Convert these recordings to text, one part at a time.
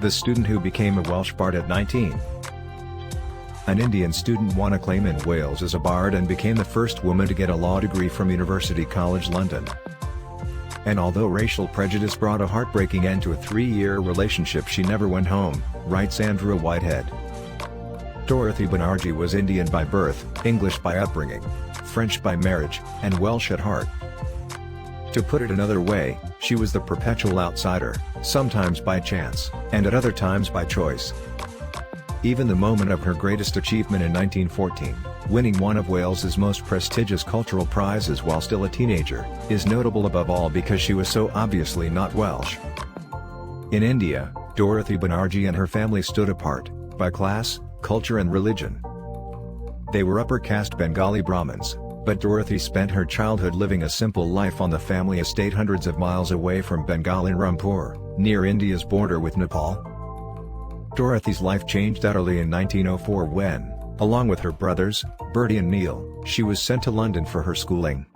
the student who became a Welsh bard at 19. An Indian student won acclaim in Wales as a bard and became the first woman to get a law degree from University College London. And although racial prejudice brought a heartbreaking end to a 3-year relationship, she never went home, writes Andrew Whitehead. Dorothy Bonarjee was Indian by birth, English by upbringing, French by marriage, and Welsh at heart. To put it another way, she was the perpetual outsider, sometimes by chance, and at other times by choice. Even the moment of her greatest achievement in 1914, winning one of Wales's most prestigious cultural prizes while still a teenager, is notable above all because she was so obviously not Welsh. In India, Dorothy Bonarjee and her family stood apart, by class, culture and religion. They were upper-caste Bengali brahmins, but Dorothy spent her childhood living a simple life on the family estate hundreds of miles away from Bengal in Rampur, near India's border with Nepal. Dorothy's life changed utterly in 1904 when, along with her brothers, Bertie and Neil, she was sent to London for her schooling.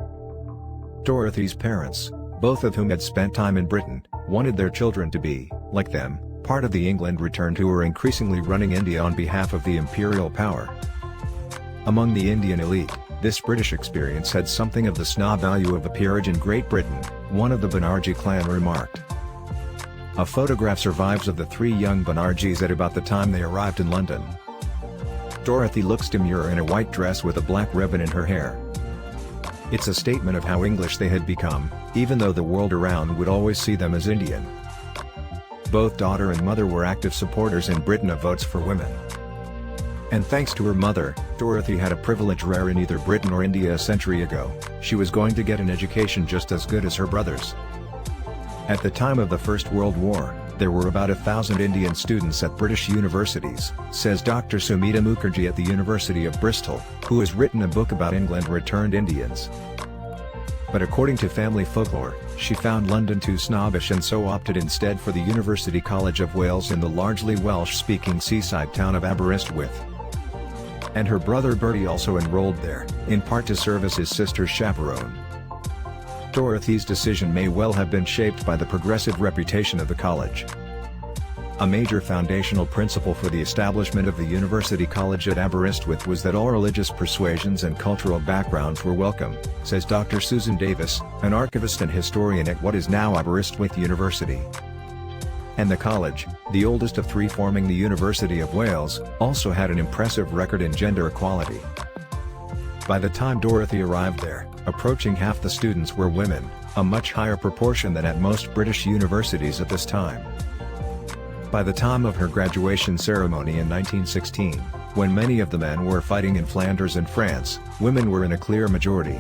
Dorothy's parents, both of whom had spent time in Britain, wanted their children to be, like them, part of the England returned who were increasingly running India on behalf of the imperial power. Among the Indian elite, this British experience had something of the snob value of a peerage in Great Britain, one of the Bonarjee clan remarked. A photograph survives of the 3 young Bonarjees at about the time they arrived in London. Dorothy looks demure in a white dress with a black ribbon in her hair. It's a statement of how English they had become, even though the world around would always see them as Indian. Both daughter and mother were active supporters in Britain of votes for women. And thanks to her mother, Dorothy had a privilege rare in either Britain or India a century ago. She was going to get an education just as good as her brothers. At the time of the First World War, there were about 1,000 Indian students at British universities, says Dr. Sumita Mukherjee at the University of Bristol, who has written a book about England returned Indians. But according to family folklore, she found London too snobbish and so opted instead for the University College of Wales in the largely Welsh-speaking seaside town of Aberystwyth. And her brother Bertie also enrolled there, in part to serve as his sister's chaperone. Dorothy's decision may well have been shaped by the progressive reputation of the college. A major foundational principle for the establishment of the University College at Aberystwyth was that all religious persuasions and cultural backgrounds were welcome, says Dr. Susan Davis, an archivist and historian at what is now Aberystwyth University. And the college, the oldest of 3 forming the University of Wales, also had an impressive record in gender equality. By the time Dorothy arrived there, approaching half the students were women, a much higher proportion than at most British universities at this time. By the time of her graduation ceremony in 1916, when many of the men were fighting in Flanders and France, women were in a clear majority.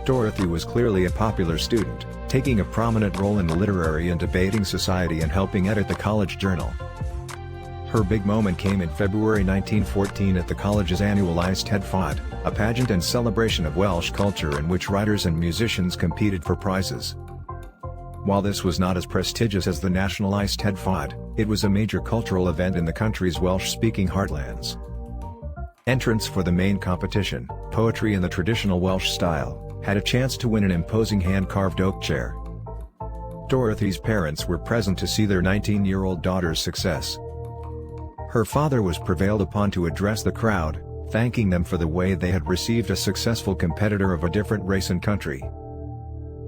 Dorothy was clearly a popular student, taking a prominent role in the literary and debating society and helping edit the college journal. Her big moment came in February 1914 at the college's annual Eisteddfod, a pageant and celebration of Welsh culture in which writers and musicians competed for prizes. While this was not as prestigious as the national Eisteddfod, it was a major cultural event in the country's Welsh-speaking heartlands. Entrants for the main competition, poetry in the traditional Welsh style, had a chance to win an imposing hand-carved oak chair. Dorothy's parents were present to see their 19-year-old daughter's success. Her father was prevailed upon to address the crowd, thanking them for the way they had received a successful competitor of a different race and country.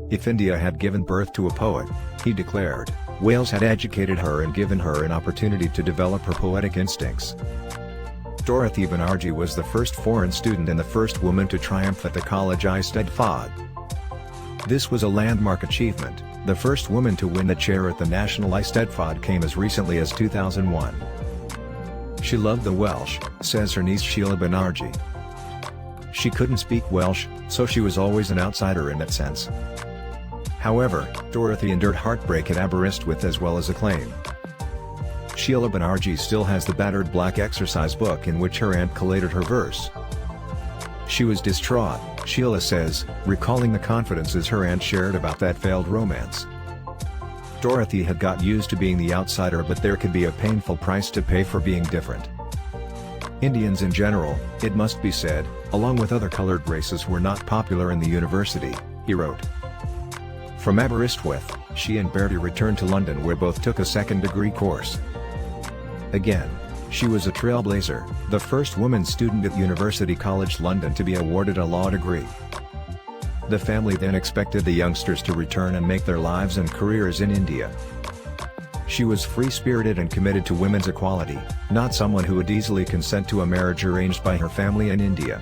If India had given birth to a poet, he declared, Wales had educated her and given her an opportunity to develop her poetic instincts. Dorothy Bonarjee was the first foreign student and the first woman to triumph at the college Eisteddfod. This was a landmark achievement. The first woman to win the chair at the national Eisteddfod came as recently as 2001. She loved the Welsh, says her niece Sheila Bonarjee. She couldn't speak Welsh, so she was always an outsider in that sense. However, Dorothy endured heartbreak at Aberystwyth as well as acclaim. Sheila Bonarjee still has the battered black exercise book in which her aunt collated her verse. She was distraught, Sheila says, recalling the confidences her aunt shared about that failed romance. Dorothy had got used to being the outsider, but there could be a painful price to pay for being different. Indians in general, it must be said, along with other colored races, were not popular in the university, he wrote. From Aberystwyth, She and Bertie returned to London, where both took a second-degree course. Again, she was a trailblazer, the first woman student at University College London to be awarded a law degree. The family then expected the youngsters to return and make their lives and careers in India. She was free-spirited and committed to women's equality, not someone who would easily consent to a marriage arranged by her family in India.